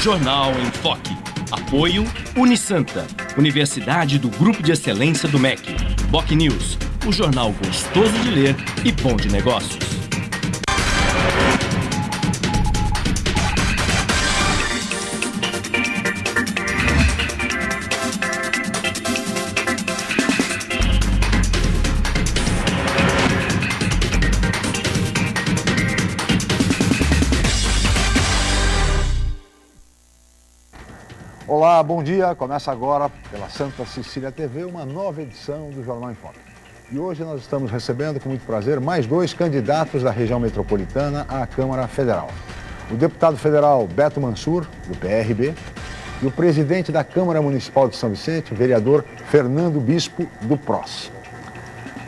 Jornal em Foque. Apoio Unisanta, Universidade do Grupo de Excelência do MEC. BocNews, o jornal gostoso de ler e bom de negócios. Olá, bom dia. Começa agora pela Santa Cecília TV uma nova edição do Jornal em Foque. E hoje nós estamos recebendo com muito prazer mais dois candidatos da região metropolitana à Câmara Federal. O deputado federal Beto Mansur, do PRB, e o presidente da Câmara Municipal de São Vicente, o vereador Fernando Bispo, do PROS.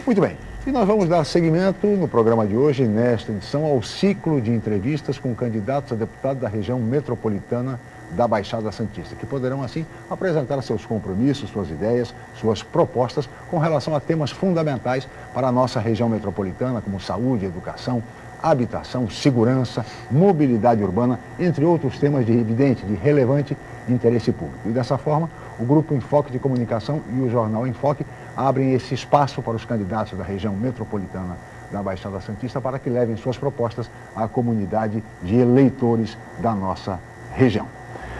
Muito bem. E nós vamos dar seguimento no programa de hoje, nesta edição, ao ciclo de entrevistas com candidatos a deputado da região metropolitana da Baixada Santista, que poderão, assim, apresentar seus compromissos, suas ideias, suas propostas com relação a temas fundamentais para a nossa região metropolitana, como saúde, educação, habitação, segurança, mobilidade urbana, entre outros temas de evidente, de relevante interesse público. E dessa forma, o Grupo Enfoque de Comunicação e o Jornal Enfoque abrem esse espaço para os candidatos da região metropolitana da Baixada Santista para que levem suas propostas à comunidade de eleitores da nossa região.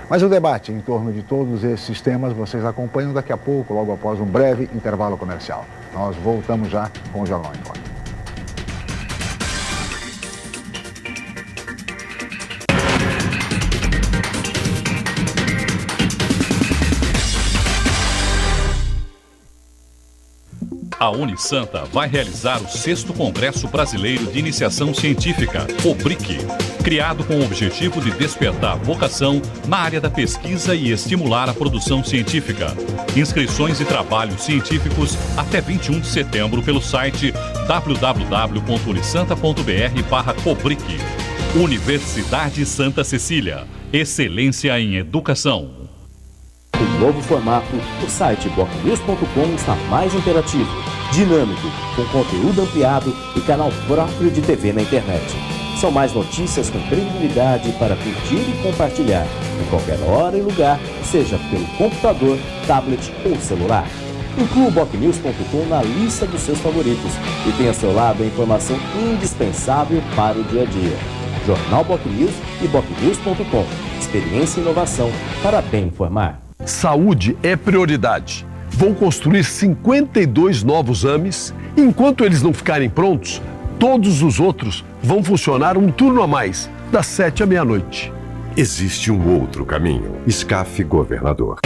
Mas o debate em torno de todos esses temas vocês acompanham daqui a pouco, logo após um breve intervalo comercial. Nós voltamos já com o Jornal em Foque. A Unisanta vai realizar o 6º Congresso Brasileiro de Iniciação Científica, o BRIC, criado com o objetivo de despertar vocação na área da pesquisa e estimular a produção científica. Inscrições e trabalhos científicos até 21 de setembro pelo site www.unisanta.br/cobric. Universidade Santa Cecília, excelência em educação. Um novo formato, o site BocNews.com está mais interativo, dinâmico, com conteúdo ampliado e canal próprio de TV na internet. São mais notícias com credibilidade para curtir e compartilhar, em qualquer hora e lugar, seja pelo computador, tablet ou celular. Inclua o BocNews.com na lista dos seus favoritos e tenha ao seu lado a informação indispensável para o dia a dia. Jornal BocNews e BocNews.com. Experiência e inovação para bem informar. Saúde é prioridade. Vou construir 52 novos AMEs. Enquanto eles não ficarem prontos, todos os outros vão funcionar um turno a mais, das 7 à meia-noite. Existe um outro caminho. SCAF Governador.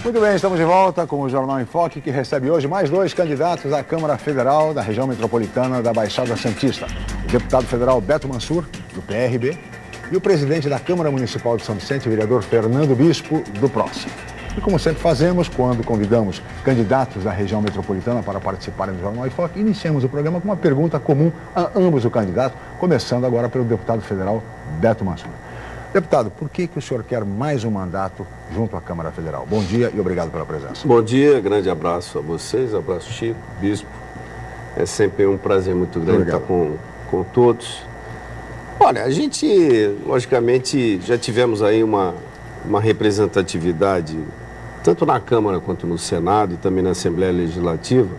Muito bem, estamos de volta com o Jornal em Foque, que recebe hoje mais dois candidatos à Câmara Federal da região metropolitana da Baixada Santista. O deputado federal Beto Mansur, do PRB, e o presidente da Câmara Municipal de São Vicente, o vereador Fernando Bispo, do PROS. E como sempre fazemos, quando convidamos candidatos da região metropolitana para participarem do Jornal em Foque, iniciamos o programa com uma pergunta comum a ambos os candidatos, começando agora pelo deputado federal Beto Mansur. Deputado, por que o senhor quer mais um mandato junto à Câmara Federal? Bom dia e obrigado pela presença. Bom dia, grande abraço a vocês, abraço Chico, Bispo. É sempre um prazer muito grande estar com todos. Olha, a gente, logicamente, já tivemos aí uma representatividade, tanto na Câmara quanto no Senado e também na Assembleia Legislativa,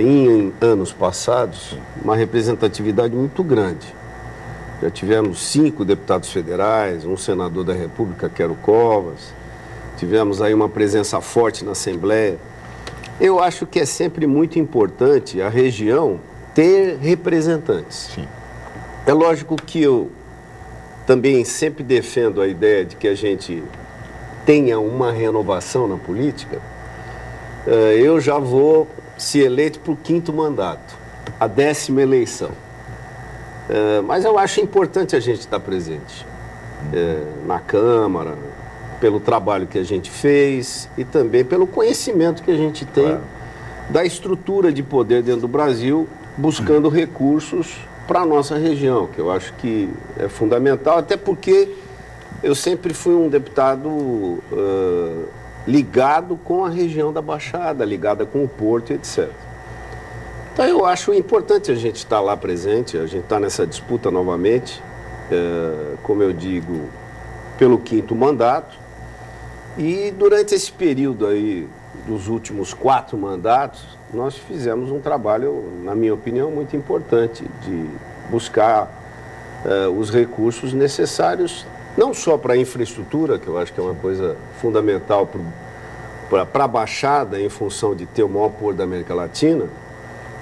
em anos passados, uma representatividade muito grande. Já tivemos 5 deputados federais, um senador da República, que era o Covas. Tivemos aí uma presença forte na Assembleia. Eu acho que é sempre muito importante a região ter representantes. Sim. É lógico que eu também sempre defendo a ideia de que a gente tenha uma renovação na política. Eu já vou ser eleito para o 5º mandato, a 10ª eleição. Mas eu acho importante a gente estar presente na Câmara, pelo trabalho que a gente fez e também pelo conhecimento que a gente tem da estrutura de poder dentro do Brasil, buscando recursos para a nossa região, que eu acho que é fundamental, até porque eu sempre fui um deputado ligado com a região da Baixada, ligada com o Porto, etc. Então, eu acho importante a gente estar lá presente, a gente estar nessa disputa novamente, como eu digo, pelo 5º mandato. E durante esse período aí, dos últimos 4 mandatos, nós fizemos um trabalho, na minha opinião, muito importante de buscar os recursos necessários, não só para a infraestrutura, que eu acho que é uma coisa fundamental para a Baixada, em função de ter o maior porto da América Latina,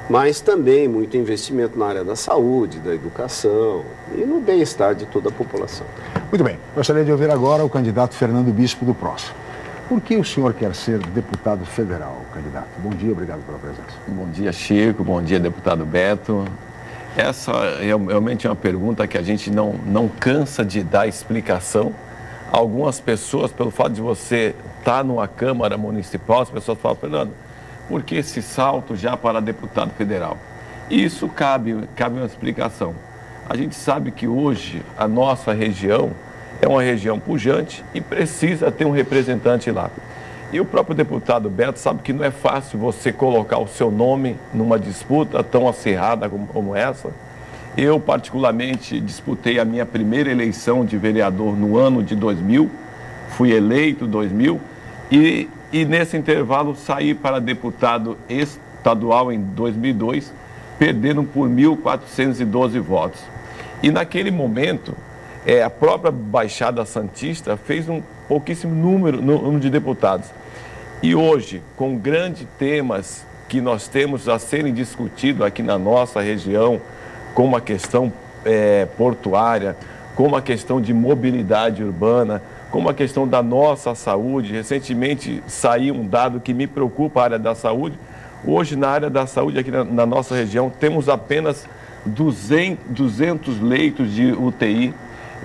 mas também muito investimento na área da saúde, da educação e no bem-estar de toda a população. Muito bem. Gostaria de ouvir agora o candidato Fernando Bispo do PROS. Por que o senhor quer ser deputado federal, candidato? Bom dia, obrigado pela presença. Bom dia, Chico. Bom dia, deputado Beto. Essa é realmente uma pergunta que a gente não cansa de dar explicação. Algumas pessoas, pelo fato de você estar numa Câmara Municipal, as pessoas falam, Fernando, por que esse salto já para deputado federal? Isso cabe uma explicação. A gente sabe que hoje a nossa região é uma região pujante e precisa ter um representante lá. E o próprio deputado Beto sabe que não é fácil você colocar o seu nome numa disputa tão acirrada como essa. Eu, particularmente, disputei a minha primeira eleição de vereador no ano de 2000, fui eleito em 2000 e nesse intervalo saí para deputado estadual em 2002, perdendo por 1.412 votos. E naquele momento, a própria Baixada Santista fez um pouquíssimo número de deputados. E hoje, com grandes temas que nós temos a serem discutidos aqui na nossa região, como a questão portuária, como a questão de mobilidade urbana, como a questão da nossa saúde. Recentemente saiu um dado que me preocupa, a área da saúde. Hoje, na área da saúde, aqui na nossa região, temos apenas 200 leitos de UTI.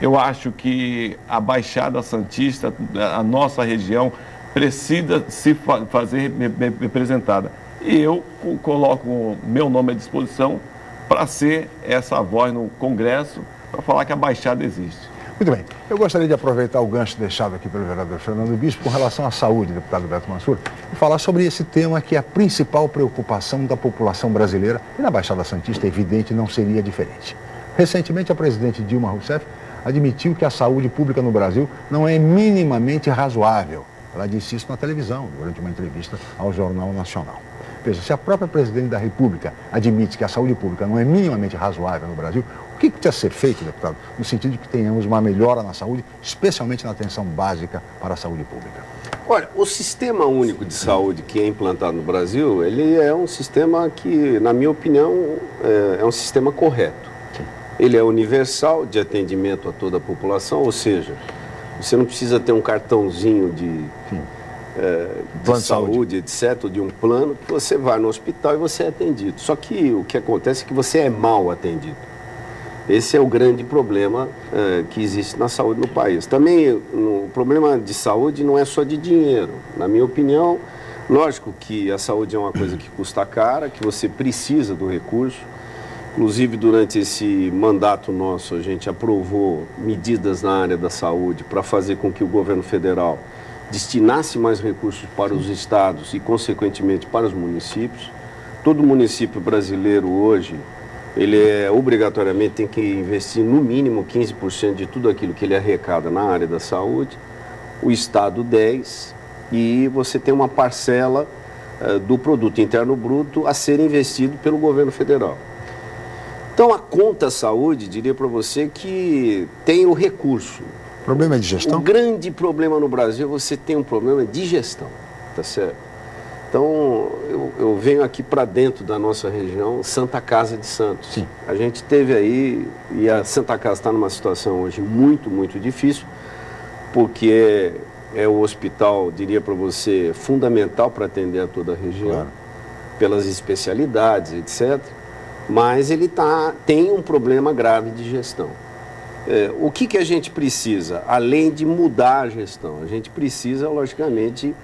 Eu acho que a Baixada Santista, a nossa região, precisa se fazer representada. E eu coloco meu nome à disposição para ser essa voz no Congresso, para falar que a Baixada existe. Muito bem. Eu gostaria de aproveitar o gancho deixado aqui pelo vereador Fernando Bispo com relação à saúde, deputado Beto Mansur, e falar sobre esse tema que é a principal preocupação da população brasileira e na Baixada Santista, é evidente, não seria diferente. Recentemente, a presidente Dilma Rousseff admitiu que a saúde pública no Brasil não é minimamente razoável. Ela disse isso na televisão, durante uma entrevista ao Jornal Nacional. Veja, se a própria presidente da República admite que a saúde pública não é minimamente razoável no Brasil, o que precisa ser feito, deputado, no sentido de que tenhamos uma melhora na saúde, especialmente na atenção básica para a saúde pública? Olha, o Sistema Único de Saúde que é implantado no Brasil, ele é um sistema que, na minha opinião, é um sistema correto. Sim. Ele é universal, de atendimento a toda a população, ou seja, você não precisa ter um cartãozinho de saúde, etc., de um plano, que você vai no hospital e você é atendido. Só que o que acontece é que você é mal atendido. Esse é o grande problema que existe na saúde no país. Também o problema de saúde não é só de dinheiro. Na minha opinião, lógico que a saúde é uma coisa que custa cara, que você precisa do recurso. Inclusive, durante esse mandato nosso, a gente aprovou medidas na área da saúde para fazer com que o governo federal destinasse mais recursos para os estados e, consequentemente, para os municípios. Todo município brasileiro hoje, ele obrigatoriamente tem que investir no mínimo 15% de tudo aquilo que ele arrecada na área da saúde, o estado 10%, e você tem uma parcela do produto interno bruto a ser investido pelo governo federal. Então, a conta saúde, diria para você que tem o recurso. O problema é de gestão? O grande problema no Brasil, você tem um problema de gestão, tá certo? Então, eu venho aqui para dentro da nossa região, Santa Casa de Santos. Sim. A gente teve aí, e a Santa Casa está numa situação hoje muito, muito difícil, porque é o hospital, diria para você, fundamental para atender a toda a região, claro, pelas especialidades, etc., mas ele tem um problema grave de gestão. O que a gente precisa? Além de mudar a gestão, a gente precisa, logicamente,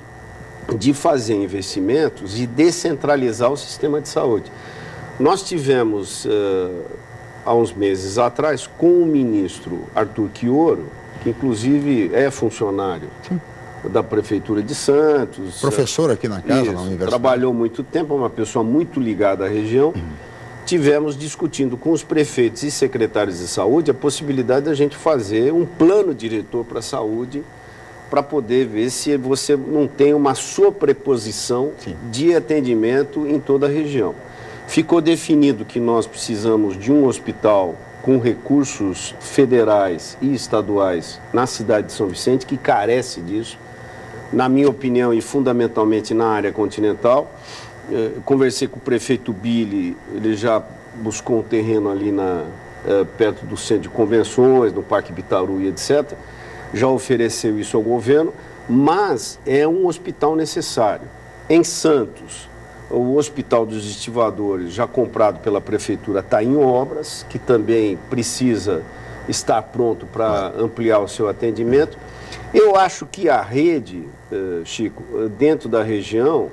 de fazer investimentos e descentralizar o sistema de saúde. Nós tivemos, há uns meses atrás, com o ministro Arthur Quioro, que inclusive é funcionário da Prefeitura de Santos. Professor aqui na casa, Isso, na universidade. Trabalhou muito tempo, uma pessoa muito ligada à região. Tivemos discutindo com os prefeitos e secretários de saúde a possibilidade da gente fazer um plano diretor para a saúde, para poder ver se você não tem uma sobreposição de atendimento em toda a região. Ficou definido que nós precisamos de um hospital com recursos federais e estaduais na cidade de São Vicente, que carece disso, na minha opinião, e fundamentalmente na área continental. Conversei com o prefeito Billy, ele já buscou um terreno ali perto do centro de convenções, no Parque Bitaru e etc. Já ofereceu isso ao governo, mas é um hospital necessário. Em Santos, o Hospital dos Estivadores, já comprado pela Prefeitura, está em obras, que também precisa estar pronto para ampliar o seu atendimento. Eu acho que a rede, Chico, dentro da região,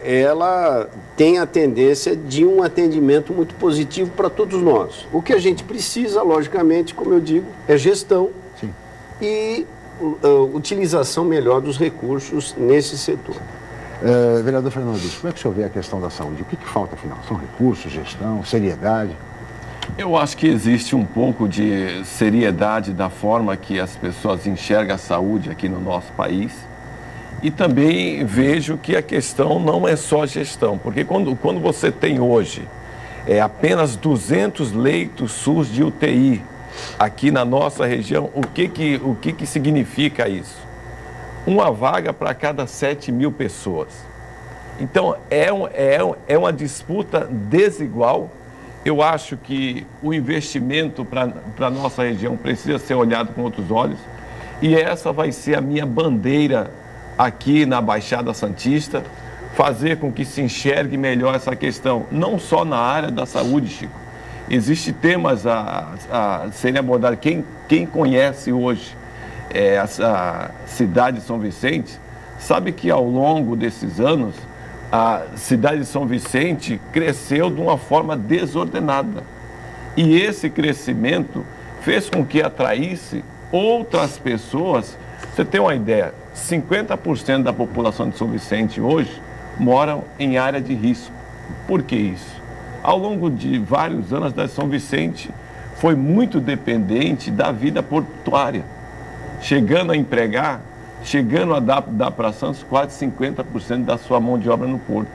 ela tem a tendência de um atendimento muito positivo para todos nós. O que a gente precisa, logicamente, como eu digo, é gestão e utilização melhor dos recursos nesse setor. Vereador Fernando Bispo, como é que o senhor vê a questão da saúde? O que falta, afinal? São recursos, gestão, seriedade? Eu acho que existe um pouco de seriedade da forma que as pessoas enxergam a saúde aqui no nosso país. E também vejo que a questão não é só gestão, porque quando você tem hoje apenas 200 leitos SUS de UTI aqui na nossa região, o que significa isso? Uma vaga para cada 7.000 pessoas. Então, é uma disputa desigual. Eu acho que o investimento para a nossa região precisa ser olhado com outros olhos, e essa vai ser a minha bandeira aqui na Baixada Santista, fazer com que se enxergue melhor essa questão, não só na área da saúde, Chico. Existem temas a serem abordados. Quem conhece hoje a cidade de São Vicente, sabe que ao longo desses anos, a cidade de São Vicente cresceu de uma forma desordenada. E esse crescimento fez com que atraísse outras pessoas. Você tem uma ideia, 50% da população de São Vicente hoje moram em área de risco. Por que isso? Ao longo de vários anos, a cidade de São Vicente foi muito dependente da vida portuária, chegando a empregar, chegando a dar para Santos quase 50% da sua mão de obra no porto.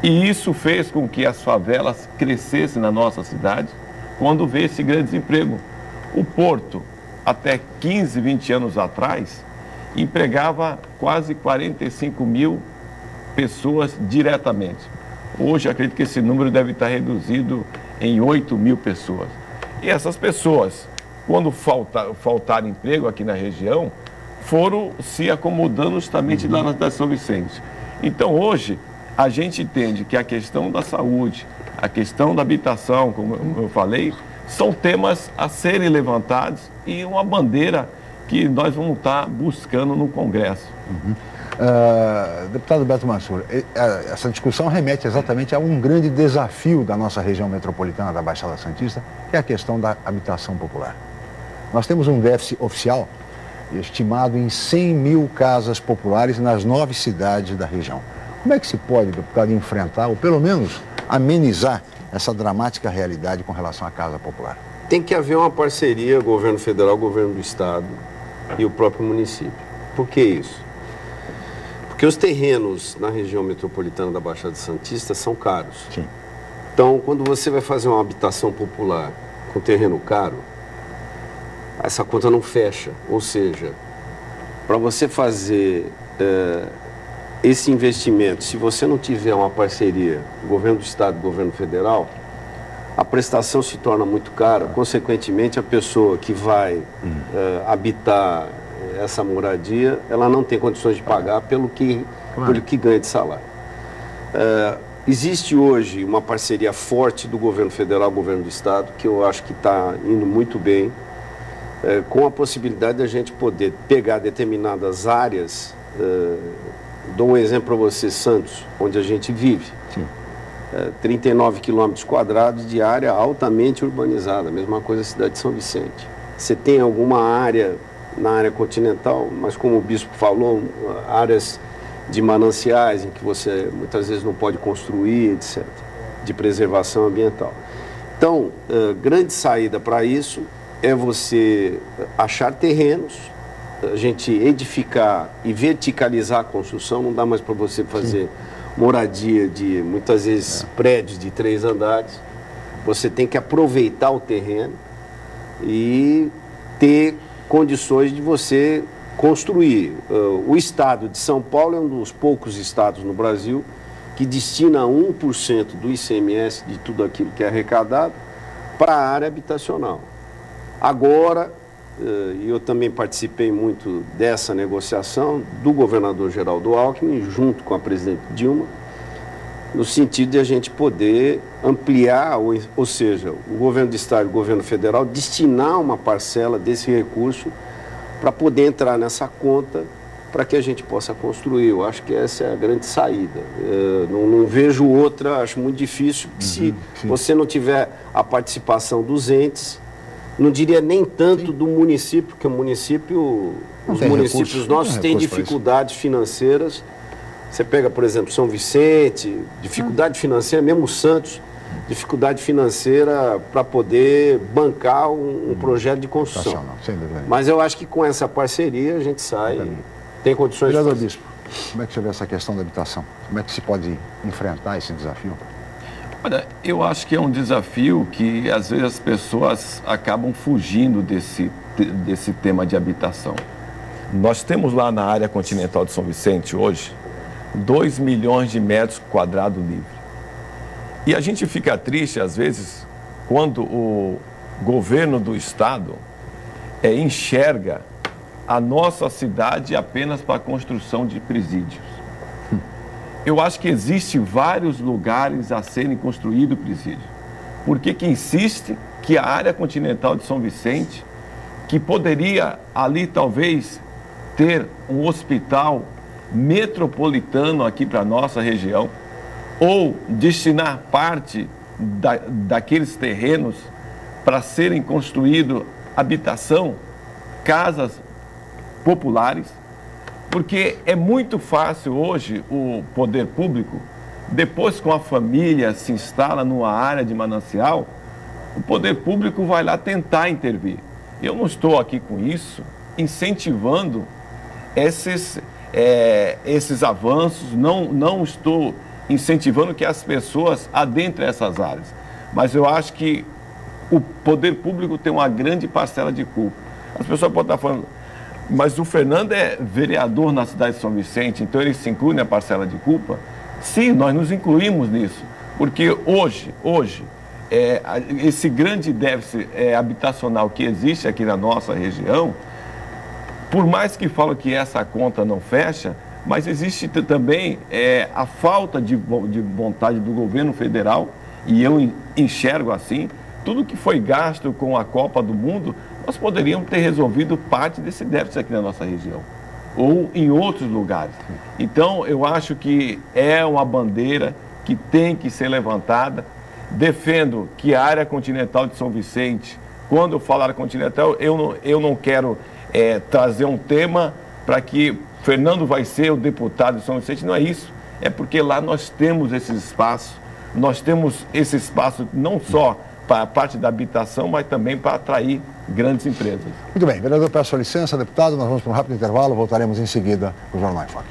E isso fez com que as favelas crescessem na nossa cidade quando veio esse grande desemprego. O porto, até 15, 20 anos atrás, empregava quase 45 mil pessoas diretamente. Hoje, acredito que esse número deve estar reduzido em 8 mil pessoas. E essas pessoas, quando faltar emprego aqui na região, foram se acomodando justamente lá na cidade de São Vicente. Então, hoje, a gente entende que a questão da saúde, a questão da habitação, como eu falei, são temas a serem levantados e uma bandeira que nós vamos estar buscando no Congresso. Deputado Beto Mansur, essa discussão remete exatamente a um grande desafio da nossa região metropolitana da Baixada Santista, que é a questão da habitação popular. Nós temos um déficit oficial estimado em 100 mil casas populares nas 9 cidades da região. Como é que se pode, deputado, enfrentar, ou pelo menos amenizar essa dramática realidade com relação à casa popular? Tem que haver uma parceria, governo federal, governo do estado e o próprio município. Por que isso? Porque os terrenos na região metropolitana da Baixada Santista são caros. Sim. Então, quando você vai fazer uma habitação popular com terreno caro, essa conta não fecha. Ou seja, para você fazer esse investimento, se você não tiver uma parceria, governo do estado e governo federal, a prestação se torna muito cara. Consequentemente, a pessoa que vai habitar essa moradia, ela não tem condições de pagar pelo que ganha de salário. Existe hoje uma parceria forte do governo federal e governo do estado, que eu acho que está indo muito bem, com a possibilidade de a gente poder pegar determinadas áreas. Dou um exemplo para você, Santos, onde a gente vive. Sim. 39 quilômetros quadrados de área altamente urbanizada, a mesma coisa a cidade de São Vicente. Você tem alguma área na área continental, mas como o bispo falou, áreas de mananciais em que você muitas vezes não pode construir, etc., de preservação ambiental. Então, grande saída para isso é você achar terrenos, a gente edificar e verticalizar a construção. Não dá mais para você fazer moradia de, muitas vezes, prédios de 3 andares. Você tem que aproveitar o terreno e ter condições de você construir. O estado de São Paulo é um dos poucos estados no Brasil que destina 1% do ICMS, de tudo aquilo que é arrecadado, para a área habitacional. Agora, eu também participei muito dessa negociação do governador Geraldo Alckmin, junto com a presidente Dilma, no sentido de a gente poder ampliar, ou seja, o governo do estado e o governo federal destinar uma parcela desse recurso para poder entrar nessa conta para que a gente possa construir. Eu acho que essa é a grande saída. Não vejo outra, acho muito difícil, se você não tiver a participação dos entes, não diria nem tanto do município, porque o município, os municípios nossos têm dificuldades financeiras. Você pega, por exemplo, São Vicente, dificuldade financeira, mesmo Santos, dificuldade financeira para poder bancar um projeto de construção. Mas eu acho que com essa parceria a gente sai, tem condições de Vereador Bispo, como é que você vê essa questão da habitação? Como é que se pode enfrentar esse desafio? Olha, eu acho que é um desafio que às vezes as pessoas acabam fugindo desse tema de habitação. Nós temos lá na área continental de São Vicente hoje 2 milhões de metros quadrados livres. E a gente fica triste às vezes quando o governo do estado enxerga a nossa cidade apenas para a construção de presídios. Eu acho que existe vários lugares a serem construídos presídios. Por que insiste que a área continental de São Vicente, que poderia ali talvez ter um hospital metropolitano aqui para a nossa região, ou destinar parte daqueles terrenos para serem construídos habitação, casas populares, porque é muito fácil hoje o poder público, depois que a família se instala numa área de manancial, o poder público vai lá tentar intervir. Eu não estou aqui com isso incentivando esses avanços, não estou incentivando que as pessoas adentrem essas áreas, mas eu acho que o poder público tem uma grande parcela de culpa. As pessoas podem estar falando, mas o Fernando é vereador na cidade de São Vicente, então ele se inclui na parcela de culpa? Sim, nós nos incluímos nisso, porque hoje esse grande déficit habitacional que existe aqui na nossa região, por mais que falam que essa conta não fecha, mas existe também a falta de vontade do governo federal, e eu enxergo assim, tudo que foi gasto com a Copa do Mundo, nós poderíamos ter resolvido parte desse déficit aqui na nossa região, ou em outros lugares. Então, eu acho que é uma bandeira que tem que ser levantada. Defendo que a área continental de São Vicente, quando eu falar continental, eu não quero trazer um tema para que Fernando vai ser o deputado de São Vicente, não é isso. É porque lá nós temos esses espaços, nós temos esse espaço não só para a parte da habitação, mas também para atrair grandes empresas. Muito bem, vereador, peço licença, deputado, nós vamos para um rápido intervalo, voltaremos em seguida no Jornal em Foque.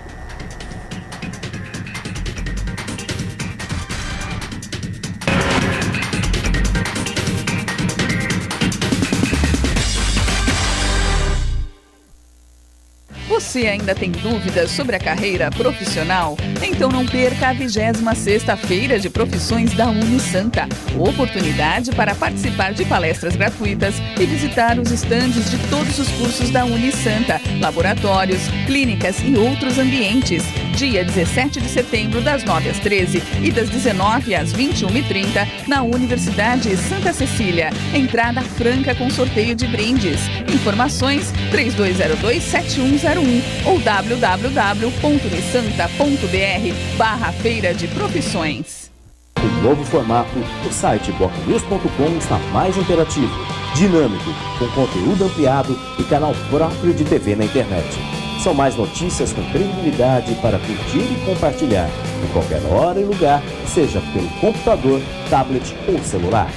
Você ainda tem dúvidas sobre a carreira profissional? Então não perca a 26ª Feira de Profissões da Unisanta. Oportunidade para participar de palestras gratuitas e visitar os estandes de todos os cursos da Unisanta, laboratórios, clínicas e outros ambientes. Dia 17 de setembro, das 9 às 13 e das 19 às 21h30, na Universidade Santa Cecília. Entrada franca com sorteio de brindes. Informações 3202-7101 ou www.unisanta.br/Feira de Profissões. Com o novo formato, o site bocnews.com está mais interativo. dinâmico, com conteúdo ampliado e canal próprio de TV na internet. São mais notícias com credibilidade para curtir e compartilhar, em qualquer hora e lugar, seja pelo computador, tablet ou celular.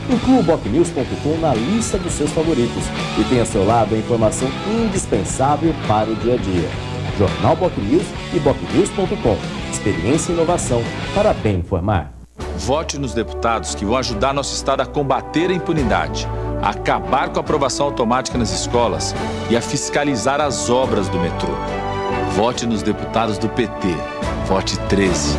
Inclua o BocNews.com na lista dos seus favoritos e tenha ao seu lado a informação indispensável para o dia a dia. Jornal BocNews e BocNews.com. Experiência e inovação para bem informar. Vote nos deputados que vão ajudar nosso Estado a combater a impunidade, a acabar com a aprovação automática nas escolas e a fiscalizar as obras do metrô. Vote nos deputados do PT. Vote 13.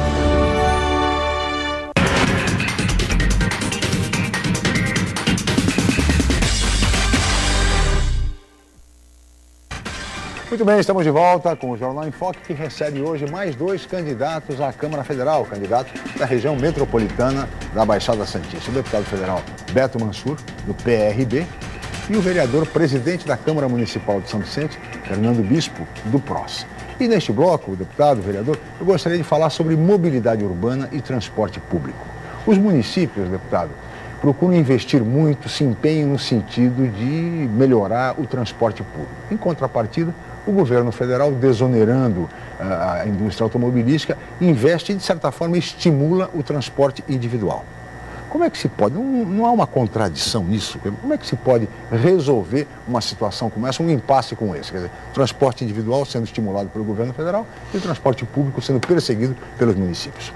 Muito bem, estamos de volta com o Jornal em Foque, que recebe hoje mais 2 candidatos à Câmara Federal, candidatos da região metropolitana da Baixada Santista. O deputado federal Beto Mansur, do PRB, e o vereador presidente da Câmara Municipal de São Vicente, Fernando Bispo, do PROS. E neste bloco, o deputado, o vereador, eu gostaria de falar sobre mobilidade urbana e transporte público. Os municípios, deputado, procuram investir muito, se empenham no sentido de melhorar o transporte público. Em contrapartida, o governo federal, desonerando a indústria automobilística, investe e, de certa forma, estimula o transporte individual. Como é que se pode? Não há uma contradição nisso? Como é que se pode resolver uma situação como essa, um impasse como esse? Quer dizer, transporte individual sendo estimulado pelo governo federal e o transporte público sendo perseguido pelos municípios.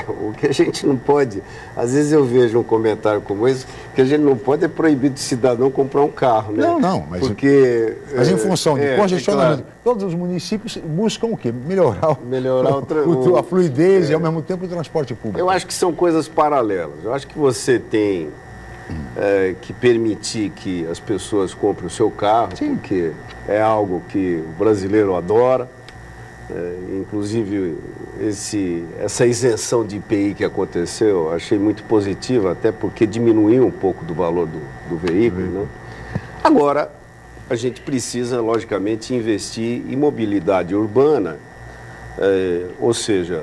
O que a gente não pode, às vezes eu vejo um comentário como esse, que a gente não pode é proibir do cidadão comprar um carro, né? Não, mas, porque, mas em função de congestionamento, claro, todos os municípios buscam o quê? Melhorar a fluidez e, ao mesmo tempo, o transporte público. Eu acho que são coisas paralelas. Eu acho que você tem que permitir que as pessoas comprem o seu carro, sim, porque é algo que o brasileiro adora. Inclusive essa isenção de IPI que aconteceu, achei muito positiva, até porque diminuiu um pouco do valor do veículo, né? Agora, a gente precisa, logicamente, investir em mobilidade urbana, ou seja,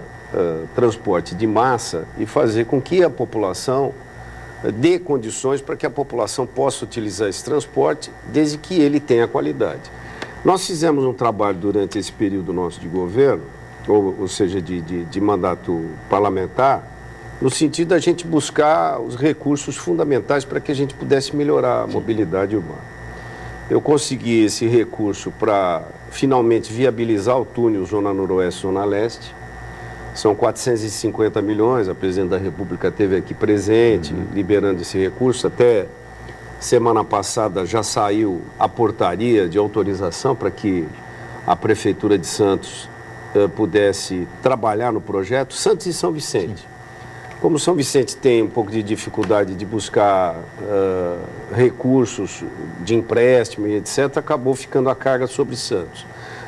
transporte de massa, e fazer com que a população dê condições para que a população possa utilizar esse transporte, desde que ele tenha qualidade. Nós fizemos um trabalho durante esse período nosso de governo, ou seja, de mandato parlamentar, no sentido da gente buscar os recursos fundamentais para que a gente pudesse melhorar a mobilidade urbana. Eu consegui esse recurso para finalmente viabilizar o túnel Zona Noroeste, Zona Leste. São 450 milhões, a presidente da República esteve aqui presente, liberando esse recurso. Até semana passada já saiu a portaria de autorização para que a Prefeitura de Santos pudesse trabalhar no projeto. Santos e São Vicente. Sim. Como São Vicente tem um pouco de dificuldade de buscar recursos de empréstimo e etc., acabou ficando a carga sobre Santos.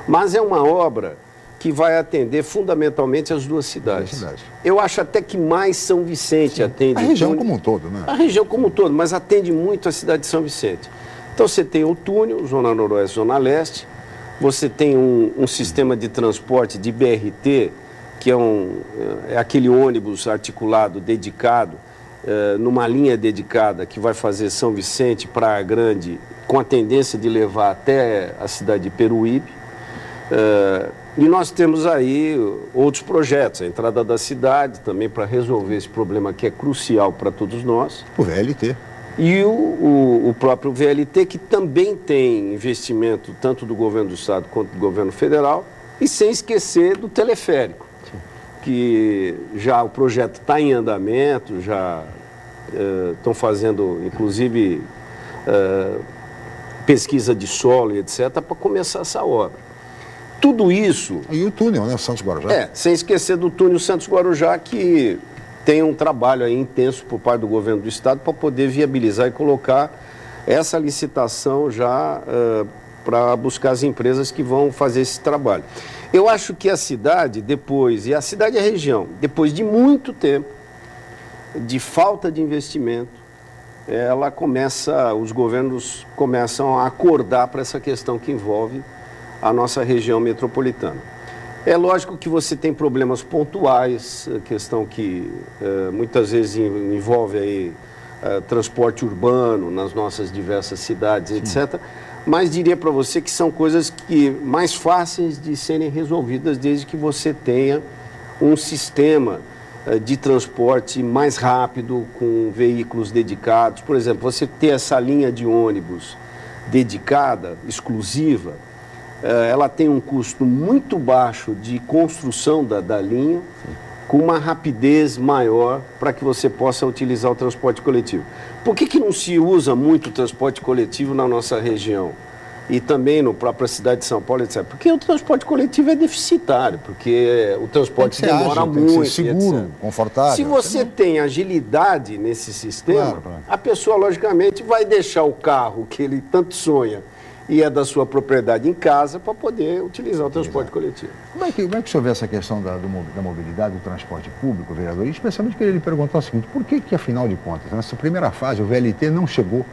Mas é uma obra que vai atender fundamentalmente as duas cidades. Eu acho até que mais São Vicente, sim, atende... A região como um todo, né? A região como um todo, mas atende muito a cidade de São Vicente. Então você tem o túnel, Zona Noroeste, Zona Leste, você tem um sistema de transporte de BRT, que é aquele ônibus articulado, dedicado, numa linha dedicada, que vai fazer São Vicente, Praia Grande, com a tendência de levar até a cidade de Peruíbe. E nós temos aí outros projetos, a entrada da cidade também para resolver esse problema que é crucial para todos nós. O VLT. E o próprio VLT, que também tem investimento tanto do governo do estado quanto do governo federal, e sem esquecer do teleférico, sim, que já o projeto está em andamento, já estão fazendo, inclusive, pesquisa de solo e etc., para começar essa obra. Tudo isso... E o túnel, né? O Santos Guarujá. Sem esquecer do túnel Santos Guarujá, que tem um trabalho aí intenso por parte do governo do estado para poder viabilizar e colocar essa licitação já para buscar as empresas que vão fazer esse trabalho. Eu acho que a cidade, e a cidade e a região, depois de muito tempo de falta de investimento, os governos começam a acordar para essa questão que envolve a nossa região metropolitana. É lógico que você tem problemas pontuais, questão que muitas vezes envolve aí transporte urbano nas nossas diversas cidades, etc. Mas diria para você que são coisas que mais fáceis de serem resolvidas desde que você tenha um sistema de transporte mais rápido, com veículos dedicados. Por exemplo, você ter essa linha de ônibus dedicada, exclusiva, ela tem um custo muito baixo de construção da linha, com uma rapidez maior para que você possa utilizar o transporte coletivo. Por que não se usa muito o transporte coletivo na nossa região? E também na própria cidade de São Paulo, etc. Porque o transporte coletivo é deficitário, porque o transporte demora ágil, muito. Tem que ser seguro, etc. confortável. Se você tem agilidade nesse sistema, a pessoa, logicamente, vai deixar o carro que ele tanto sonha e é da sua propriedade em casa para poder utilizar o transporte coletivo. Como é que o senhor vê essa questão da mobilidade, do transporte público, vereador? E especialmente queria lhe perguntar o seguinte, por que, afinal de contas, nessa primeira fase, o VLT não chegou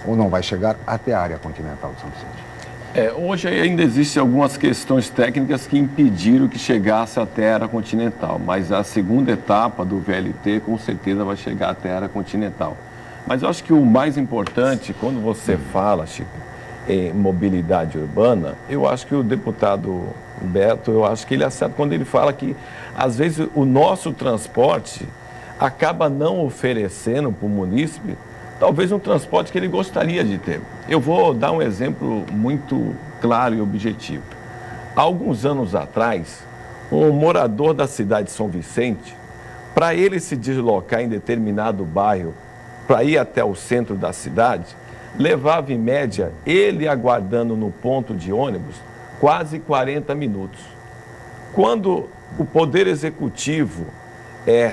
ou não vai chegar até a área continental de São Vicente? Hoje ainda existem algumas questões técnicas que impediram que chegasse até a área continental, mas a segunda etapa do VLT com certeza vai chegar até a área continental. Mas eu acho que o mais importante, quando você fala, Chico, em mobilidade urbana, eu acho que o deputado Beto, eu acho que ele acerta quando ele fala que, às vezes, o nosso transporte acaba não oferecendo para o munícipe talvez um transporte que ele gostaria de ter. Eu vou dar um exemplo muito claro e objetivo. Há alguns anos atrás, um morador da cidade de São Vicente, para ele se deslocar em determinado bairro, para ir até o centro da cidade, levava em média, ele aguardando no ponto de ônibus, quase 40 minutos. Quando o Poder Executivo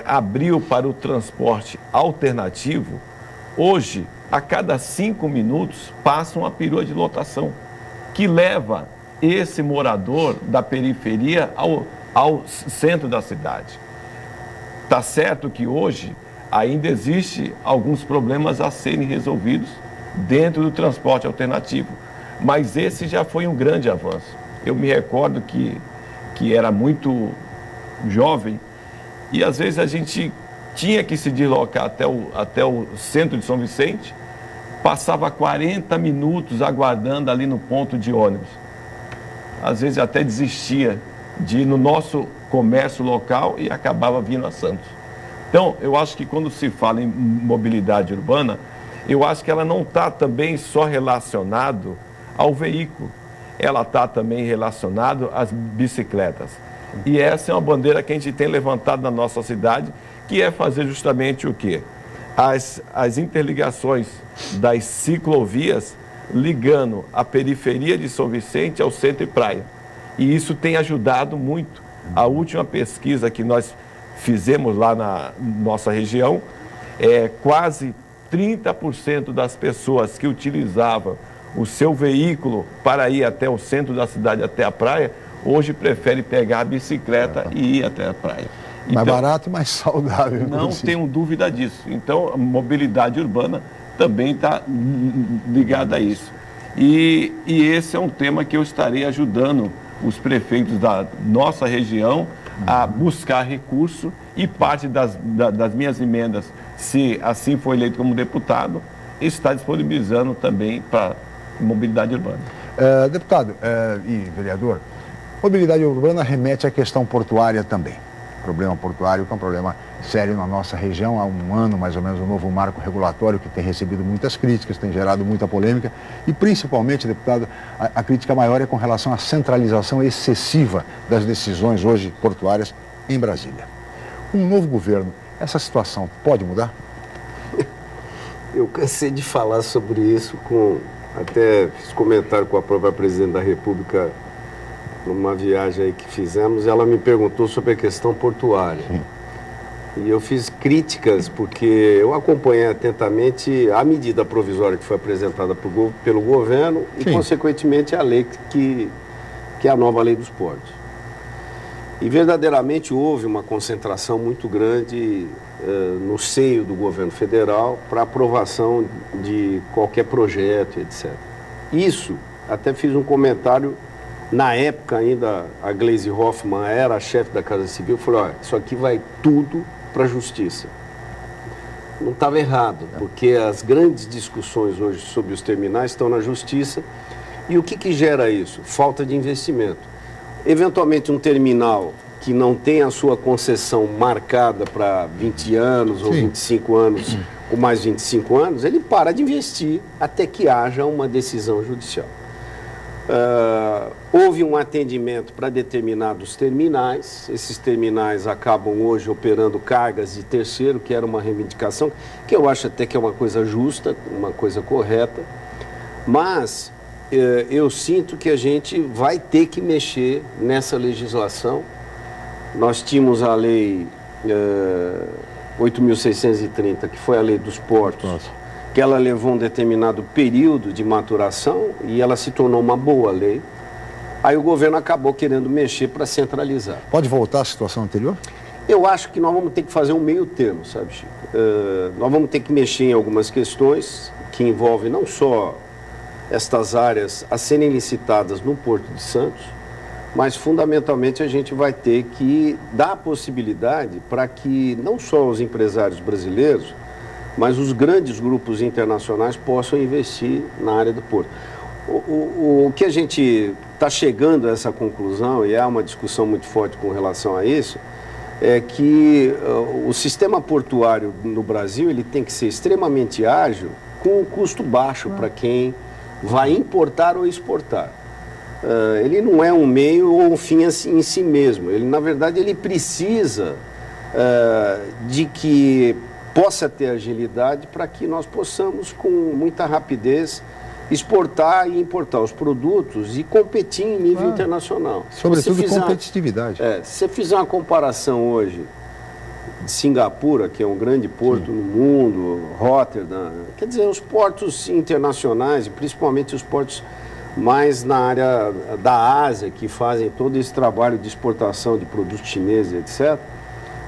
abriu para o transporte alternativo, hoje, a cada 5 minutos, passa uma perua de lotação, que leva esse morador da periferia ao centro da cidade. Está certo que hoje ainda existe alguns problemas a serem resolvidos dentro do transporte alternativo, mas esse já foi um grande avanço. Eu me recordo que era muito jovem e às vezes a gente tinha que se deslocar até o centro de São Vicente, passava 40 minutos aguardando ali no ponto de ônibus. Às vezes até desistia de ir no nosso comércio local e acabava vindo a Santos. Então, eu acho que quando se fala em mobilidade urbana, eu acho que ela não está também só relacionado ao veículo, ela está também relacionado às bicicletas. E essa é uma bandeira que a gente tem levantado na nossa cidade, que é fazer justamente o quê? As interligações das ciclovias ligando a periferia de São Vicente ao centro e praia. E isso tem ajudado muito. A última pesquisa que nós fizemos lá na nossa região, quase 30% das pessoas que utilizavam o seu veículo para ir até o centro da cidade, até a praia, hoje prefere pegar a bicicleta e ir até a praia. Mais barato e mais saudável. Não tenho dúvida disso. Então, a mobilidade urbana também está ligada a isso. E esse é um tema que eu estarei ajudando os prefeitos da nossa região a buscar recurso e parte das minhas emendas, se assim for eleito como deputado, está disponibilizando também para mobilidade urbana. Deputado e vereador, mobilidade urbana remete à questão portuária também. Problema portuário que é um problema sério na nossa região. Há um ano, mais ou menos, um novo marco regulatório que tem recebido muitas críticas, tem gerado muita polêmica e, principalmente, deputado, a crítica maior é com relação à centralização excessiva das decisões hoje portuárias em Brasília. Um novo governo, essa situação pode mudar? Eu cansei de falar sobre isso, até fiz comentário com a própria presidente da República numa viagem aí que fizemos, ela me perguntou sobre a questão portuária. Sim. E eu fiz críticas porque eu acompanhei atentamente a medida provisória que foi apresentada pelo governo e, consequentemente, a lei que é a nova lei dos portos. E verdadeiramente houve uma concentração muito grande no seio do governo federal para aprovação de qualquer projeto, etc. Isso, até fiz um comentário. Na época ainda, a Gleisi Hoffmann era a chefe da Casa Civil, falou, olha, isso aqui vai tudo para a Justiça. não estava errado, porque as grandes discussões hoje sobre os terminais estão na justiça. E o que gera isso? Falta de investimento. Eventualmente um terminal que não tem a sua concessão marcada para 20 anos ou 25 anos, ou mais 25 anos, ele para de investir até que haja uma decisão judicial. Houve um atendimento para determinados terminais, esses terminais acabam hoje operando cargas de terceiro, que era uma reivindicação, que eu acho até que é uma coisa justa, uma coisa correta, mas eu sinto que a gente vai ter que mexer nessa legislação. Nós tínhamos a lei 8.630, que foi a lei dos portos, que ela levou um determinado período de maturação e ela se tornou uma boa lei. Aí o governo acabou querendo mexer para centralizar. Pode voltar à situação anterior? Eu acho que nós vamos ter que fazer um meio termo, sabe, Chico? Nós vamos ter que mexer em algumas questões que envolvem não só estas áreas a serem licitadas no Porto de Santos, mas fundamentalmente a gente vai ter que dar a possibilidade para que não só os empresários brasileiros, mas os grandes grupos internacionais possam investir na área do porto. O que a gente está chegando a essa conclusão, e há uma discussão muito forte com relação a isso, é que o sistema portuário no Brasil ele tem que ser extremamente ágil, com um custo baixo para quem vai importar ou exportar. Ele não é um meio ou um fim em si mesmo. Ele, na verdade, ele precisa de que possa ter agilidade para que nós possamos, com muita rapidez, exportar e importar os produtos e competir em nível internacional. Sobretudo competitividade. Se você fizer uma comparação hoje de Singapura, que é um grande porto no mundo, Rotterdam, quer dizer, os portos internacionais, e principalmente os portos mais na área da Ásia, que fazem todo esse trabalho de exportação de produtos chineses, etc.,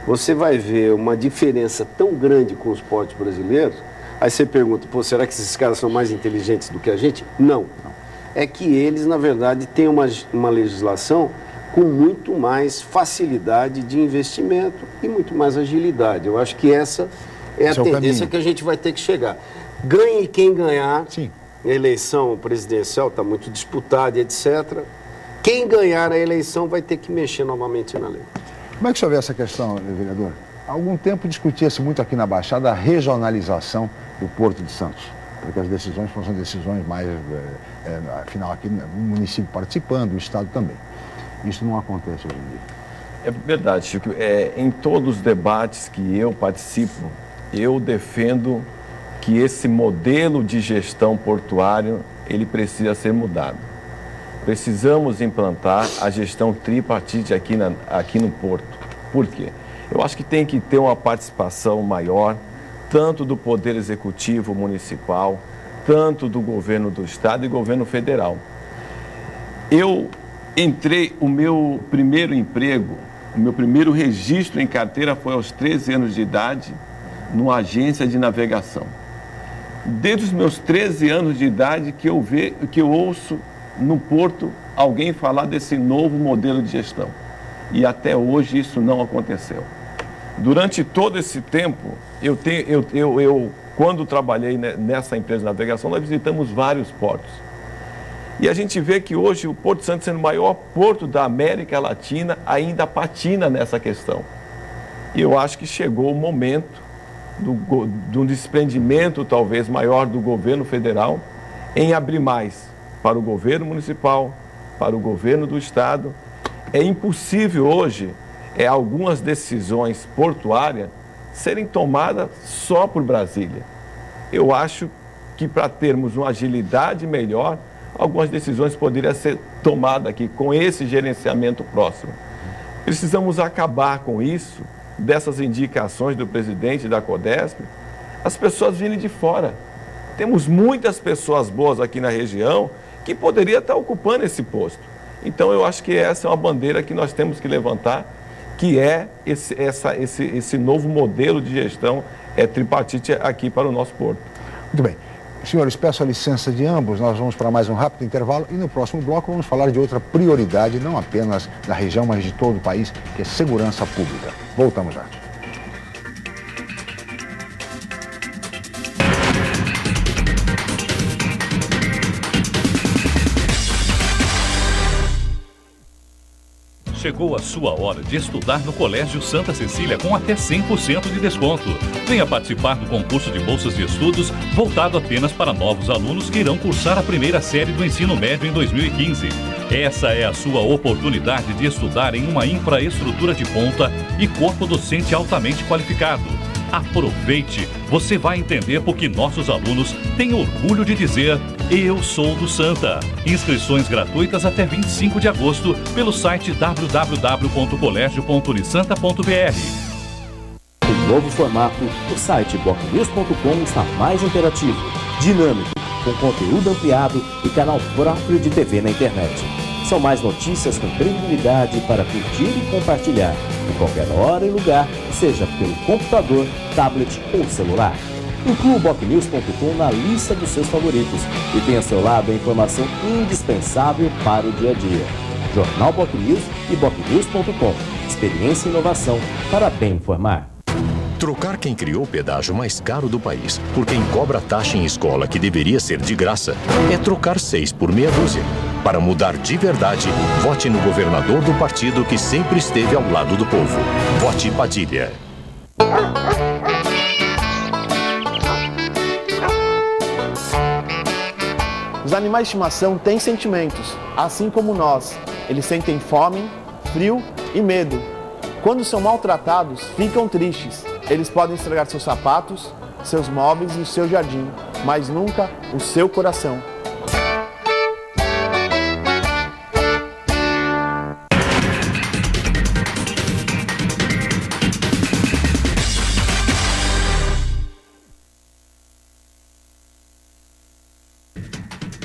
você vai ver uma diferença tão grande com os portos brasileiros. Aí você pergunta, será que esses caras são mais inteligentes do que a gente? Não. É que eles, na verdade, têm uma legislação com muito mais facilidade de investimento e muito mais agilidade. Eu acho que essa é a tendência que a gente vai ter que chegar. Ganhe quem ganhar. Sim. A eleição presidencial está muito disputada, etc. Quem ganhar a eleição vai ter que mexer novamente na lei. Como é que o senhor vê essa questão, vereador? Há algum tempo discutia-se muito aqui na Baixada a regionalização do Porto de Santos, para que as decisões fossem decisões mais, afinal, aqui no município participando, o Estado também. Isso não acontece hoje em dia. É verdade, Chico. Em todos os debates que eu participo, eu defendo que esse modelo de gestão portuária, ele precisa ser mudado. Precisamos implantar a gestão tripartite aqui no Porto. Por quê? Eu acho que tem que ter uma participação maior, tanto do Poder Executivo Municipal, tanto do Governo do Estado e Governo Federal. O meu primeiro emprego, o meu primeiro registro em carteira foi aos 13 anos de idade, numa agência de navegação. Desde os meus 13 anos de idade que eu ouço no Porto alguém falar desse novo modelo de gestão. E até hoje isso não aconteceu. Durante todo esse tempo, quando trabalhei nessa empresa de navegação, nós visitamos vários portos. E a gente vê que hoje o Porto de Santos, sendo o maior porto da América Latina, ainda patina nessa questão. E eu acho que chegou o momento de um desprendimento talvez maior do governo federal em abrir mais para o governo municipal, para o governo do estado. É impossível hoje algumas decisões portuárias serem tomadas só por Brasília. Eu acho que para termos uma agilidade melhor, algumas decisões poderiam ser tomadas aqui com esse gerenciamento próximo. Precisamos acabar com isso, dessas indicações do presidente da CODESP, as pessoas virem de fora. Temos muitas pessoas boas aqui na região que poderiam estar ocupando esse posto. Então eu acho que essa é uma bandeira que nós temos que levantar, que é esse novo modelo de gestão tripartite aqui para o nosso porto. Muito bem. Senhores, peço a licença de ambos, nós vamos para mais um rápido intervalo e no próximo bloco vamos falar de outra prioridade, não apenas da região, mas de todo o país, que é segurança pública. Voltamos já. Chegou a sua hora de estudar no Colégio Santa Cecília com até 100% de desconto. Venha participar do concurso de bolsas de estudos voltado apenas para novos alunos que irão cursar a primeira série do ensino médio em 2015. Essa é a sua oportunidade de estudar em uma infraestrutura de ponta e corpo docente altamente qualificado. Aproveite, você vai entender porque nossos alunos têm orgulho de dizer: eu sou do Santa. Inscrições gratuitas até 25 de agosto pelo site www.colégio.unisanta.br. Com novo formato, o site bocnews.com está mais interativo, dinâmico, com conteúdo ampliado e canal próprio de TV na internet. São mais notícias com credibilidade para curtir e compartilhar, em qualquer hora e lugar, seja pelo computador, tablet ou celular. Inclua o bocnews.com na lista dos seus favoritos e tenha ao seu lado a informação indispensável para o dia a dia. Jornal Bocnews e bocnews.com. Experiência e inovação para bem informar. Trocar quem criou o pedágio mais caro do país por quem cobra taxa em escola que deveria ser de graça é trocar 6 por meia dúzia. Para mudar de verdade, vote no governador do partido que sempre esteve ao lado do povo. Vote Padilha. Os animais de estimação têm sentimentos, assim como nós. Eles sentem fome, frio e medo. Quando são maltratados, ficam tristes. Eles podem estragar seus sapatos, seus móveis e o seu jardim, mas nunca o seu coração.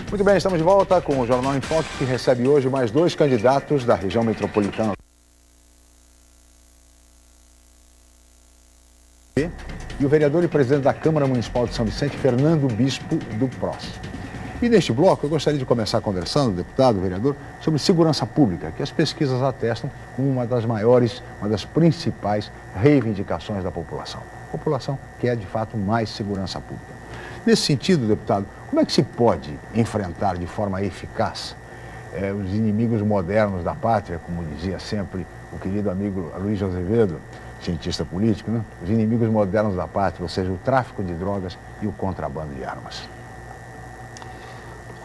Muito bem, estamos de volta com o Jornal em Foque, que recebe hoje mais 2 candidatos da região metropolitana. E o vereador e presidente da Câmara Municipal de São Vicente, Fernando Bispo, do PROS. E neste bloco eu gostaria de começar conversando, deputado, vereador, sobre segurança pública, que as pesquisas atestam como uma das maiores, uma das principais reivindicações da população. População que é, de fato, mais segurança pública. Nesse sentido, deputado, como é que se pode enfrentar de forma eficaz os inimigos modernos da pátria, como dizia sempre o querido amigo Luiz Azevedo, cientista político, né? Os inimigos modernos da pátria, ou seja, o tráfico de drogas e o contrabando de armas?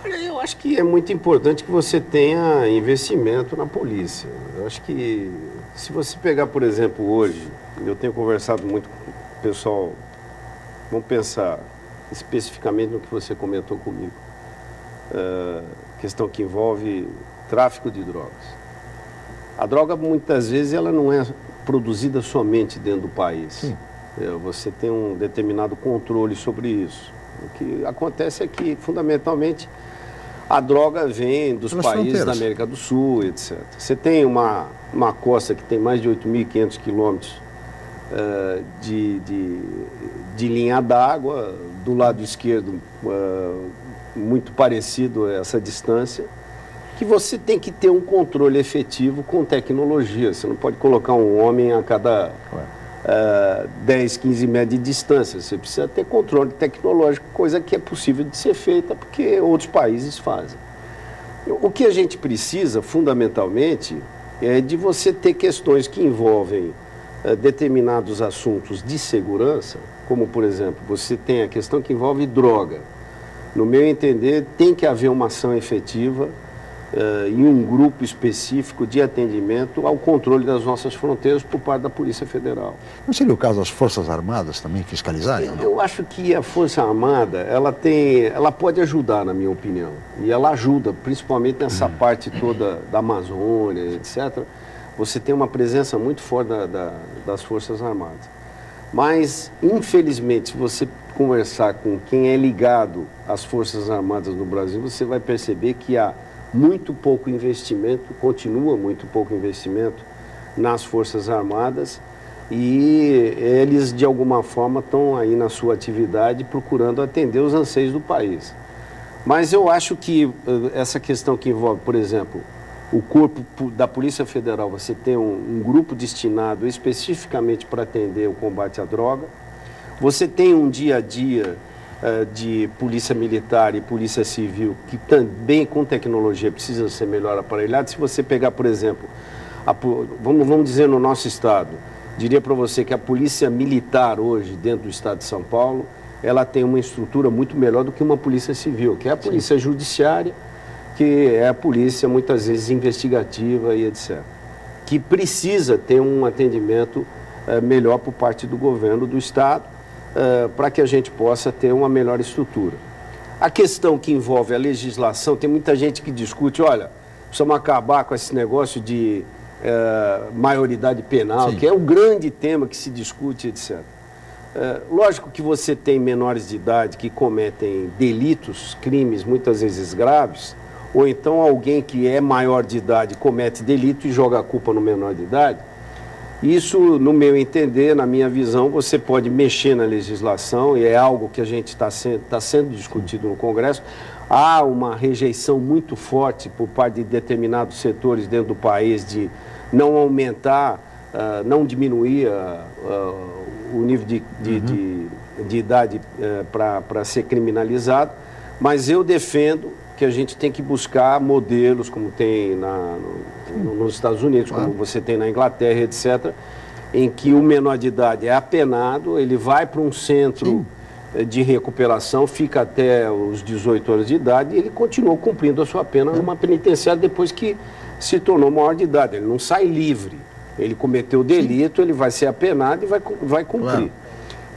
Olha, eu acho que é muito importante que você tenha investimento na polícia. Eu acho que se você pegar, por exemplo, hoje, eu tenho conversado muito com o pessoal, vamos pensar especificamente no que você comentou comigo, questão que envolve tráfico de drogas. A droga, muitas vezes, ela não é produzida somente dentro do país. Sim. Você tem um determinado controle sobre isso. O que acontece é que, fundamentalmente, a droga vem dos países da América do Sul, etc. Você tem uma costa que tem mais de 8.500 quilômetros de linha d'água, do lado esquerdo, muito parecido a essa distância, que você tem que ter um controle efetivo com tecnologia. Você não pode colocar um homem a cada 10, 15 metros de distância. Você precisa ter controle tecnológico, coisa que é possível de ser feita porque outros países fazem. O que a gente precisa, fundamentalmente, é de você ter questões que envolvem determinados assuntos de segurança, como, por exemplo, você tem a questão que envolve droga. No meu entender, tem que haver uma ação efetiva em um grupo específico de atendimento ao controle das nossas fronteiras por parte da Polícia Federal. Não seria o caso das Forças Armadas também fiscalizarem? Eu acho que a Força Armada, ela pode ajudar, na minha opinião. E ela ajuda, principalmente nessa parte toda da Amazônia, etc. Você tem uma presença muito forte das Forças Armadas. Mas, infelizmente, se você conversar com quem é ligado às Forças Armadas no Brasil, você vai perceber que há muito pouco investimento, continua muito pouco investimento nas Forças Armadas e eles, de alguma forma, estão aí na sua atividade procurando atender os anseios do país. Mas eu acho que essa questão que envolve, por exemplo, o corpo da Polícia Federal, você tem um grupo destinado especificamente para atender o combate à droga, você tem um dia a dia de polícia militar e polícia civil, que também com tecnologia precisa ser melhor aparelhado. Se você pegar, por exemplo, vamos dizer no nosso estado, diria para você que a polícia militar hoje, dentro do estado de São Paulo, ela tem uma estrutura muito melhor do que uma polícia civil, que é a polícia judiciária, que é a polícia muitas vezes investigativa e etc. Que precisa ter um atendimento melhor por parte do governo do estado, para que a gente possa ter uma melhor estrutura. A questão que envolve a legislação, tem muita gente que discute, olha, precisamos acabar com esse negócio de maioridade penal, que é o grande tema que se discute, etc. Lógico que você tem menores de idade que cometem delitos, crimes muitas vezes graves, ou então alguém que é maior de idade comete delito e joga a culpa no menor de idade. Isso, no meu entender, na minha visão, você pode mexer na legislação, e é algo que a gente está sendo discutido no Congresso. Há uma rejeição muito forte por parte de determinados setores dentro do país de não aumentar, não diminuir o nível de idade para ser criminalizado, mas eu defendo que a gente tem que buscar modelos, como tem nos Estados Unidos, como você tem na Inglaterra, etc., em que o menor de idade é apenado, ele vai para um centro de recuperação, fica até os 18 anos de idade e ele continua cumprindo a sua pena numa penitenciária depois que se tornou maior de idade. Ele não sai livre. Ele cometeu o delito, ele vai ser apenado e vai cumprir.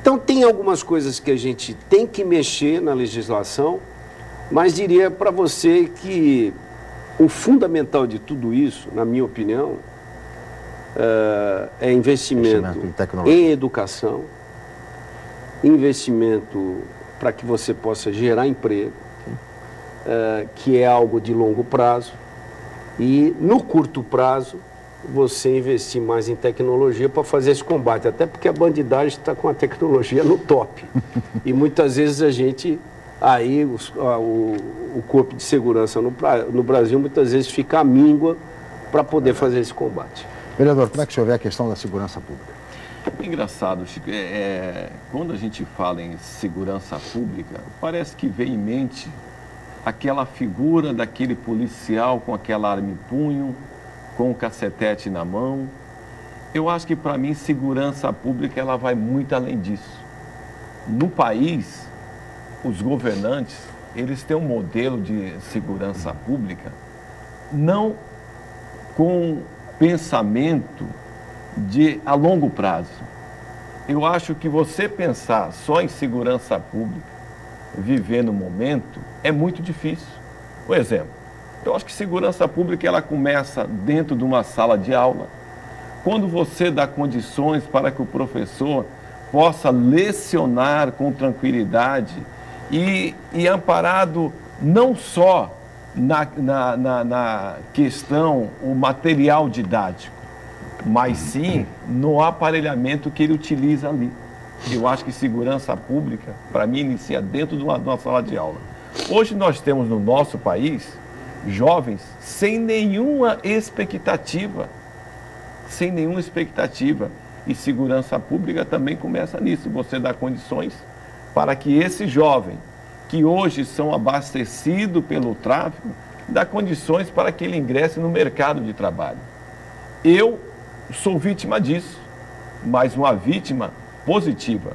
Então, tem algumas coisas que a gente tem que mexer na legislação, mas diria para você que o fundamental de tudo isso, na minha opinião, é investimento em educação, investimento para que você possa gerar emprego, que é algo de longo prazo, e no curto prazo você investir mais em tecnologia para fazer esse combate, até porque a bandidagem está com a tecnologia no top. E muitas vezes a gente, aí o corpo de segurança no Brasil muitas vezes fica à míngua para poder fazer esse combate. Vereador, como é que o senhor vê a questão da segurança pública? Engraçado, Chico, quando a gente fala em segurança pública, parece que vem em mente aquela figura daquele policial com aquela arma em punho, com o cacetete na mão. Eu acho que, para mim, segurança pública ela vai muito além disso. No país, os governantes, eles têm um modelo de segurança pública não com pensamento a longo prazo. Eu acho que você pensar só em segurança pública, viver no momento, é muito difícil. Por exemplo, eu acho que segurança pública ela começa dentro de uma sala de aula, quando você dá condições para que o professor possa lecionar com tranquilidade e amparado não só na questão, o material didático, mas sim no aparelhamento que ele utiliza ali. Eu acho que segurança pública, para mim, inicia dentro de uma sala de aula. Hoje nós temos no nosso país jovens sem nenhuma expectativa. E segurança pública também começa nisso. Você dá condições para que esse jovem, que hoje são abastecidos pelo tráfico, dá condições para que ele ingresse no mercado de trabalho. Eu sou vítima disso, mas uma vítima positiva,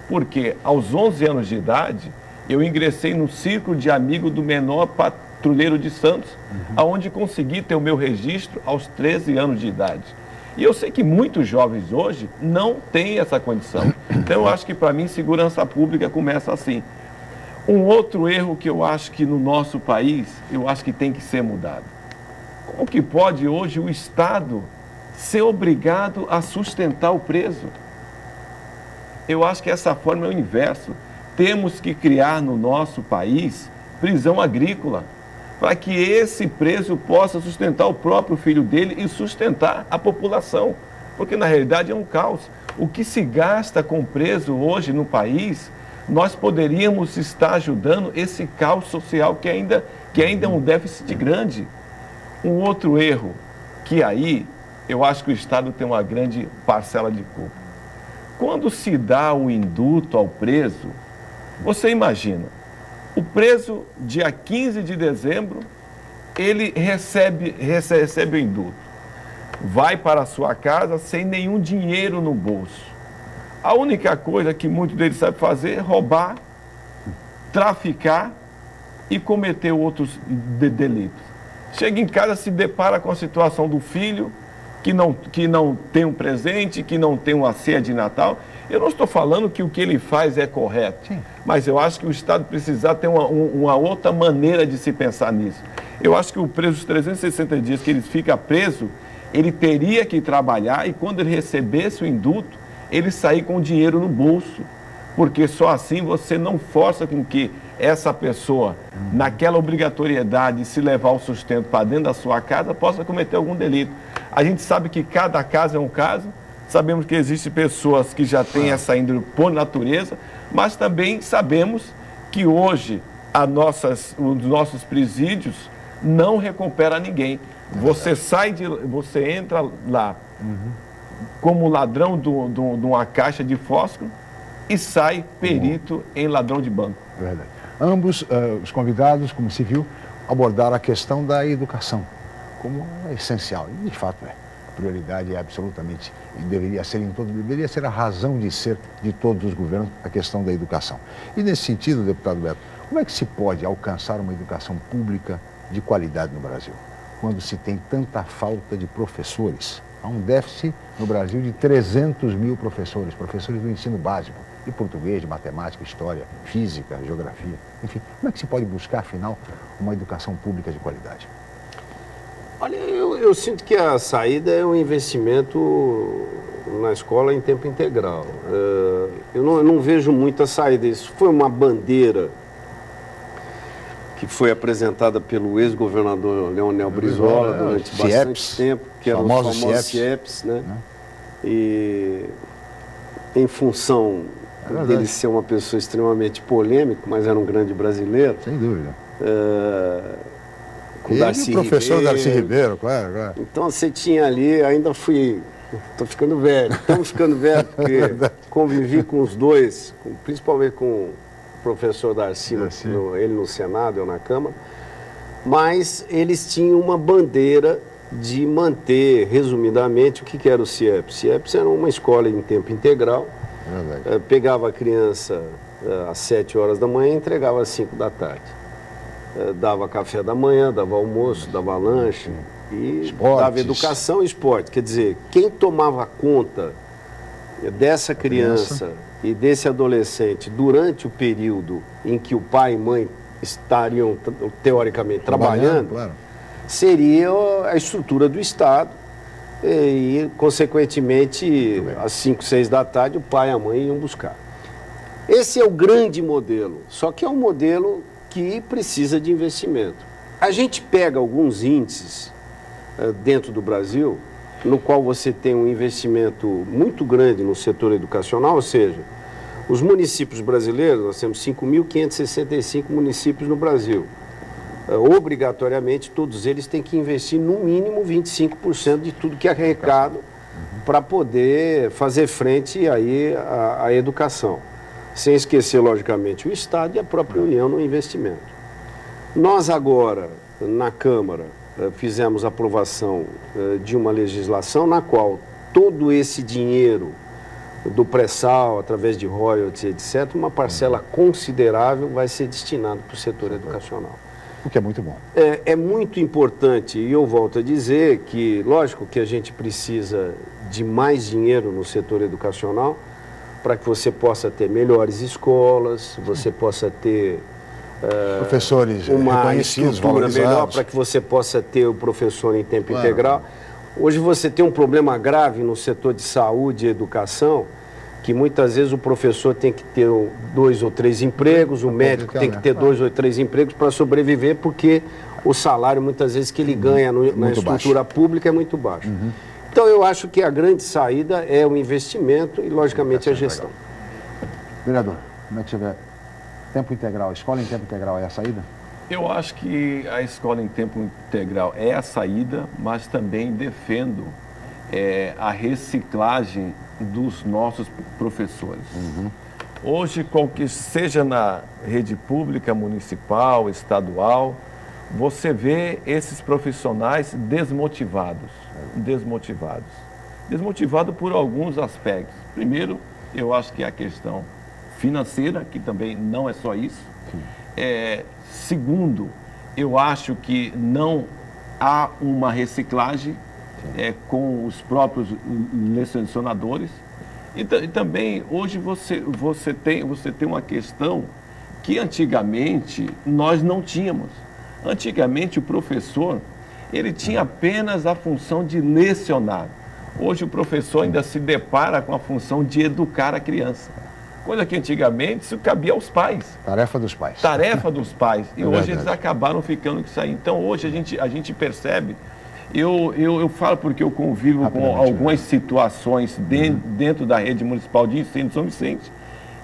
porque aos 11 anos de idade, eu ingressei no círculo de amigo do menor patrulheiro de Santos, aonde consegui ter o meu registro aos 13 anos de idade. E eu sei que muitos jovens hoje não têm essa condição. Então, eu acho que, para mim, segurança pública começa assim. Um outro erro que eu acho que no nosso país, eu acho que tem que ser mudado. Como que pode hoje o Estado ser obrigado a sustentar o preso? Eu acho que essa forma é o inverso. Temos que criar no nosso país prisão agrícola, para que esse preso possa sustentar o próprio filho dele e sustentar a população. Porque, na realidade, é um caos. O que se gasta com preso hoje no país, nós poderíamos estar ajudando esse caos social que ainda é um déficit grande. Um outro erro, que aí eu acho que o Estado tem uma grande parcela de culpa. Quando se dá o induto ao preso, você imagina, o preso, dia 15 de dezembro, ele recebe o induto. vai para a sua casa sem nenhum dinheiro no bolso. A única coisa que muitos deles sabem fazer é roubar, traficar e cometer outros delitos. Chega em casa, se depara com a situação do filho, que não tem um presente, que não tem uma ceia de Natal. Eu não estou falando que o que ele faz é correto, sim, mas eu acho que o Estado precisa ter uma outra maneira de se pensar nisso. Eu acho que o preso, os 360 dias que ele fica preso, ele teria que trabalhar e quando ele recebesse o indulto, ele sair com o dinheiro no bolso, porque só assim você não força com que essa pessoa, naquela obrigatoriedade de se levar o sustento para dentro da sua casa, possa cometer algum delito. A gente sabe que cada caso é um caso, sabemos que existem pessoas que já têm essa índole por natureza, mas também sabemos que hoje os nossos presídios não recuperam ninguém. Você entra lá como ladrão de uma caixa de fósforo e sai perito em ladrão de banco. Verdade. Ambos, os convidados, como se viu, abordaram a questão da educação como essencial. E, de fato, a prioridade é absolutamente, e deveria ser a razão de ser de todos os governos, a questão da educação. E, nesse sentido, deputado Beto, como é que se pode alcançar uma educação pública de qualidade no Brasil, quando se tem tanta falta de professores? Há um déficit no Brasil de 300 mil professores do ensino básico, de português, de matemática, história, física, geografia, enfim. Como é que se pode buscar, afinal, uma educação pública de qualidade? Olha, eu sinto que a saída é um investimento na escola em tempo integral. Eu não vejo muita saída. Isso foi uma bandeira que foi apresentada pelo ex-governador Leonel Brizola durante bastante tempo, que eram os famosos CIEPs, né? E em função dele ser uma pessoa extremamente polêmica, mas era um grande brasileiro. Sem dúvida. Com Darcy o professor Ribeiro. Darcy Ribeiro, claro. Então você tinha ali, estou ficando velho, estamos ficando velho, porque convivi com os dois, principalmente com o professor Darcy, ele no Senado, eu na Câmara, mas eles tinham uma bandeira de manter, resumidamente, o que era o CIEPS. CIEPS era uma escola em tempo integral, pegava a criança às 7 horas da manhã e entregava às 5 da tarde. Dava café da manhã, dava almoço, dava lanche e dava educação e esporte. Quer dizer, quem tomava conta dessa criança e desse adolescente durante o período em que o pai e mãe estariam, teoricamente, trabalhando, seria a estrutura do Estado e, consequentemente, às 5, 6 da tarde, o pai e a mãe iam buscar. Esse é o grande modelo, só que é um modelo que precisa de investimento. A gente pega alguns índices dentro do Brasil, no qual você tem um investimento muito grande no setor educacional, ou seja, os municípios brasileiros, nós temos 5.565 municípios no Brasil. Obrigatoriamente, todos eles têm que investir no mínimo 25% de tudo que é arrecado para poder fazer frente aí à educação. Sem esquecer, logicamente, o Estado e a própria União no investimento. Nós agora, na Câmara, fizemos a aprovação de uma legislação na qual todo esse dinheiro do pré-sal, através de royalties, etc., uma parcela considerável vai ser destinada para o setor educacional. O que é muito bom. É muito importante, e eu volto a dizer que, lógico que a gente precisa de mais dinheiro no setor educacional, para que você possa ter melhores escolas, você possa ter professores uma estrutura melhor, para que você possa ter o professor em tempo integral. Hoje você tem um problema grave no setor de saúde e educação, que muitas vezes o professor tem que ter 2 ou 3 empregos, o médico tem que ter 2 ou 3 empregos para sobreviver, porque o salário muitas vezes que ele ganha na estrutura pública é muito baixo. Então, eu acho que a grande saída é o investimento e, logicamente, a gestão. Vereador, como é que você vê? Tempo integral, escola em tempo integral é a saída? Eu acho que a escola em tempo integral é a saída, mas também defendo a reciclagem dos nossos professores. Hoje, seja na rede pública, municipal, estadual, você vê esses profissionais desmotivados por alguns aspectos. Primeiro, eu acho que é a questão financeira, que também não é só isso. Segundo, eu acho que não há uma reciclagem com os próprios lecionadores. E também, hoje, você tem uma questão que antigamente nós não tínhamos. Antigamente, o professor, ele tinha apenas a função de lecionar. Hoje, o professor ainda se depara com a função de educar a criança. Coisa que antigamente isso cabia aos pais. Tarefa dos pais. Tarefa dos pais. E hoje verdade. eles acabaram ficando com isso aí. Então, hoje a gente percebe, eu falo porque eu convivo com algumas situações dentro da rede municipal de ensino de São Vicente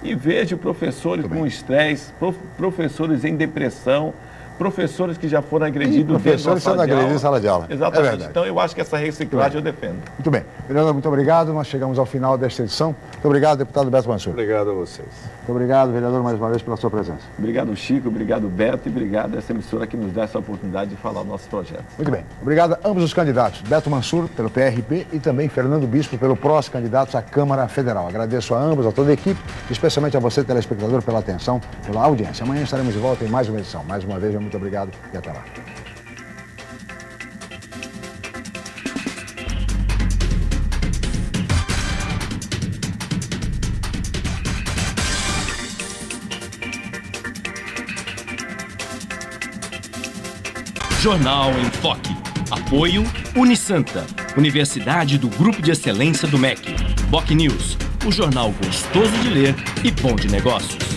e vejo professores com estresse, professores em depressão, professores que já foram agredidos dentro da sala de aula. Sala de aula. Exatamente. Então, eu acho que essa reciclagem eu defendo. Muito bem. Vereador, muito obrigado. Nós chegamos ao final desta edição. Muito obrigado, deputado Beto Mansur. Obrigado a vocês. Muito obrigado, vereador, mais uma vez pela sua presença. Obrigado, Chico. Obrigado, Beto. E obrigado a essa emissora que nos dá essa oportunidade de falar do nosso projeto. Muito bem. Obrigado a ambos os candidatos. Beto Mansur, pelo PRP, e também Fernando Bispo, pelo PROS, candidatos à Câmara Federal. Agradeço a ambos, a toda a equipe, especialmente a você, telespectador, pela atenção, pela audiência. Amanhã estaremos de volta em mais uma edição. Mais uma vez, muito obrigado e até lá. Jornal em Foque. Apoio Unisanta, Universidade do Grupo de Excelência do MEC. BocNews, o jornal gostoso de ler e bom de negócios.